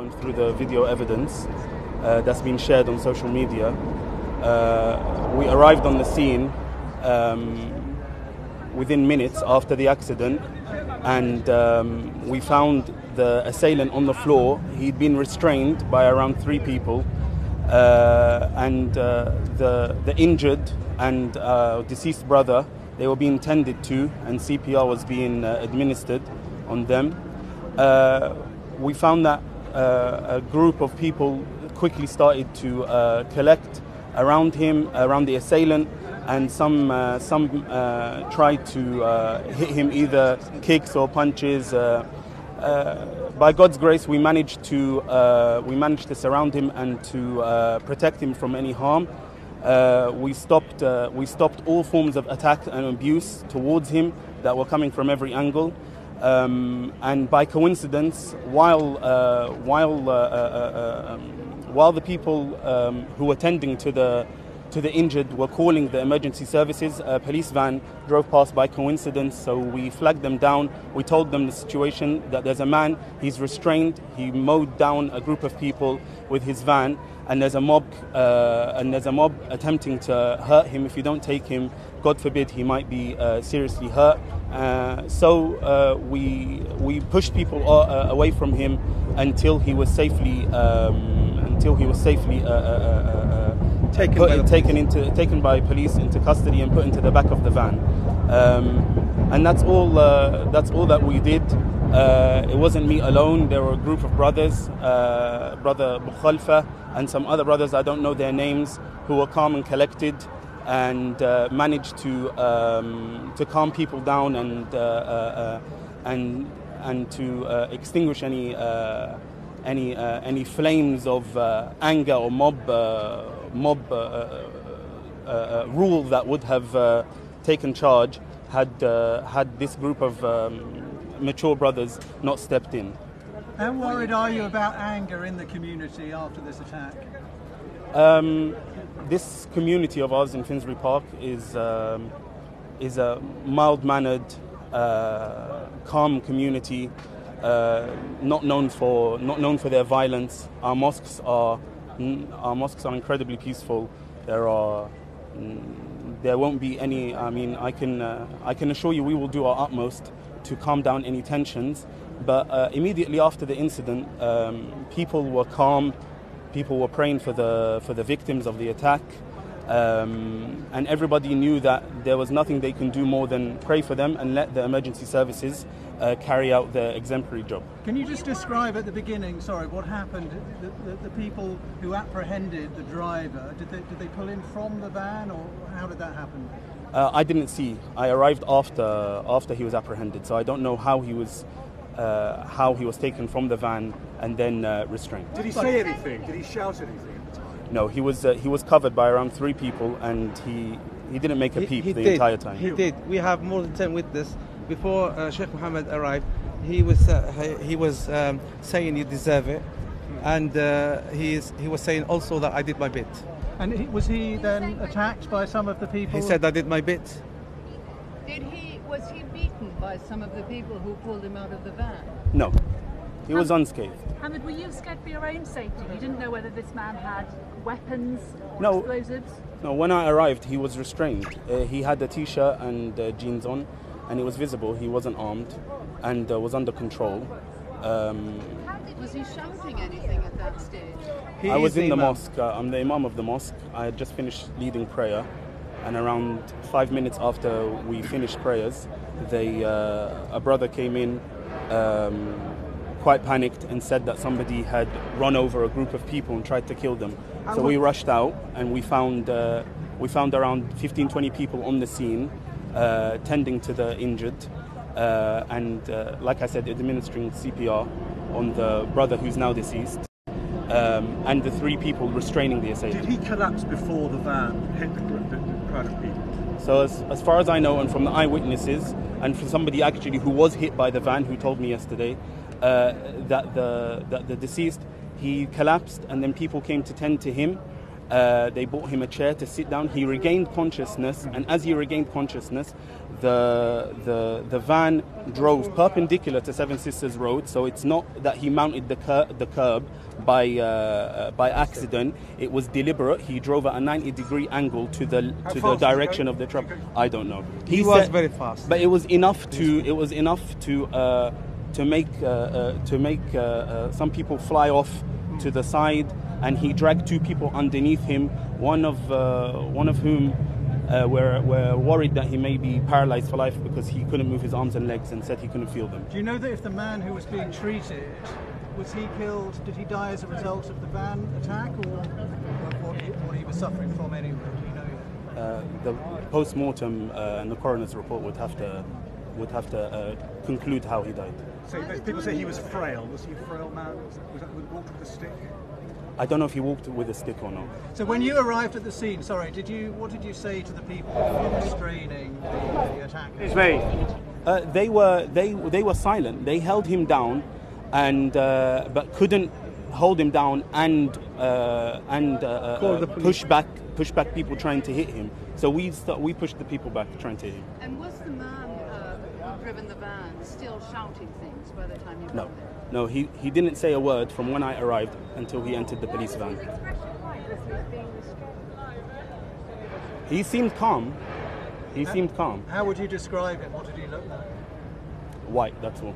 and through the video evidence that's been shared on social media, we arrived on the scene within minutes after the accident, and we found the assailant on the floor. He'd been restrained by around 3 people, and the injured and deceased brother, they were being tended to, and CPR was being administered on them. We found that a group of people quickly started to collect around him, around the assailant, and some tried to hit him, either kicks or punches. By God's grace, we managed to surround him and to protect him from any harm. We stopped all forms of attack and abuse towards him that were coming from every angle. And by coincidence, while the people who were tending to the injured were calling the emergency services, a police van drove past by coincidence, so we flagged them down. We told them the situation, that there's a man, he's restrained, he mowed down a group of people with his van, and there's a mob attempting to hurt him. If you don't take him, God forbid, he might be seriously hurt. So we pushed people away from him until he was safely taken by police into custody and put into the back of the van. And that's all that we did. It wasn't me alone. There were a group of brothers, Brother Bukhalfa and some other brothers, I don't know their names, who were calm and collected and managed to calm people down and to extinguish any flames of anger or mob rule that would have taken charge had this group of mature brothers not stepped in. How worried are you about anger in the community after this attack? This community of ours in Finsbury Park is a mild-mannered, calm community, not known for their violence. Our mosques are incredibly peaceful. There won't be any. I mean, I can assure you we will do our utmost to calm down any tensions. But immediately after the incident, people were calm. People were praying for the victims of the attack, and everybody knew that there was nothing they can do more than pray for them and let the emergency services carry out their exemplary job. Can you just describe at the beginning, what happened? The people who apprehended the driver, did they pull him from the van, or how did that happen? I didn't see. I arrived after he was apprehended, so I don't know how he was taken from the van and then restrained. Did he say anything? Did he shout anything at the time? No, he was covered by around 3 people, and he didn't make a peep the entire time. He did. We have more than 10 witnesses. Before Sheikh Mohammed arrived, he was saying you deserve it, and he was saying also that I did my bit. And was he then attacked by some of the people? He said I did my bit. Was he beaten by some of the people who pulled him out of the van? No, he was unscathed. Hamid, were you scared for your own safety? You didn't know whether this man had weapons or explosives? No, when I arrived, he was restrained. He had a t-shirt and jeans on, and it was visible he wasn't armed and was under control. Was he shouting anything at that stage? I was in the mosque. I'm the Imam of the mosque. I had just finished leading prayer, and around 5 minutes after we finished prayers, a brother came in, quite panicked, and said that somebody had run over a group of people and tried to kill them. So we rushed out, and we found around 15-20 people on the scene, tending to the injured, and like I said, administering CPR on the brother who's now deceased, and the 3 people restraining the assailant. Did he collapse before the van hit the crowd of people? So as far as I know, and from the eyewitnesses, and from somebody actually who was hit by the van who told me yesterday, that the deceased, he collapsed, and then people came to tend to him. They brought him a chair to sit down. He regained consciousness, and as he regained consciousness, the van drove perpendicular to Seven Sisters Road, so it's not that he mounted the curb by accident. It was deliberate. He drove at a 90-degree angle to the direction of the truck. I don't know. He was very fast, but it was enough to make some people fly off to the side, and he dragged two people underneath him. One of whom were worried that he may be paralyzed for life because he couldn't move his arms and legs, and said he couldn't feel them. Do you know that if the man who was being treated, was he killed? Did he die as a result of the van attack, or what he was suffering from anyway? Do you know? The post-mortem and the coroner's report would have to conclude how he died. So people say he was frail. Was he a frail man? Was that walked with a stick? I don't know if he walked with a stick or not. So when you arrived at the scene, what did you say to the people who were restraining the attackers? They were silent. They held him down, and but couldn't hold him down and push back people trying to hit him. So we pushed the people back trying to hit him. And was the man who driven the van still shouting things by the time you got there? No, he didn't say a word from when I arrived until he entered the police van. He seemed calm. Seemed calm. How would you describe him? What did he look like? White, that's all.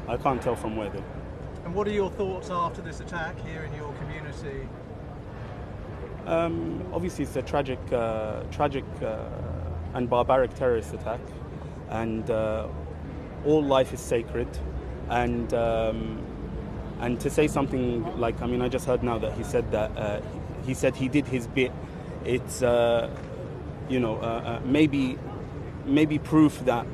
I can't tell from where though. And what are your thoughts after this attack here in your community? Obviously, it's a tragic and barbaric terrorist attack, and all life is sacred. And to say something like, I mean, I just heard now that he said that he did his bit. It's maybe proof that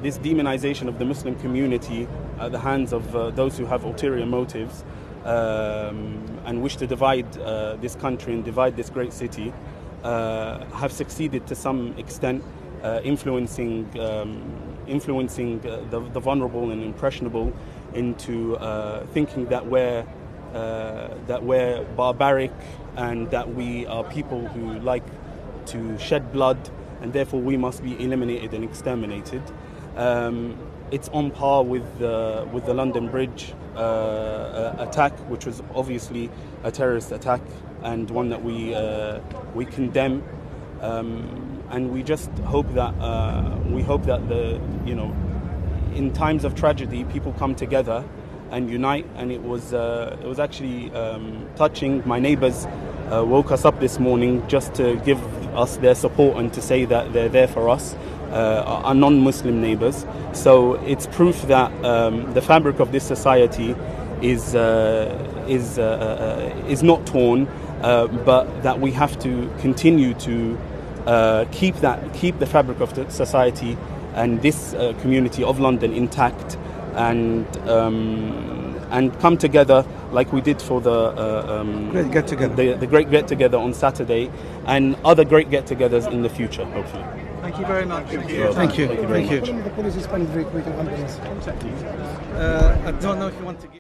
this demonization of the Muslim community at the hands of those who have ulterior motives and wish to divide this country and divide this great city have succeeded to some extent, influencing the vulnerable and impressionable into thinking that we're barbaric and that we are people who like to shed blood, and therefore we must be eliminated and exterminated. It's on par with the London Bridge attack, which was obviously a terrorist attack and one that we condemn. And we just hope that in times of tragedy, people come together and unite. And it was actually touching. My neighbours woke us up this morning just to give us their support and to say that they're there for us, our non-Muslim neighbours. So it's proof that the fabric of this society is not torn, but that we have to continue to keep the fabric of the society and this community of London intact, and come together like we did for the great get-together. The great get-together on Saturday, and other great get-togethers in the future, hopefully. Thank you very much. Thank you. Thank you very much. I don't know if you want to give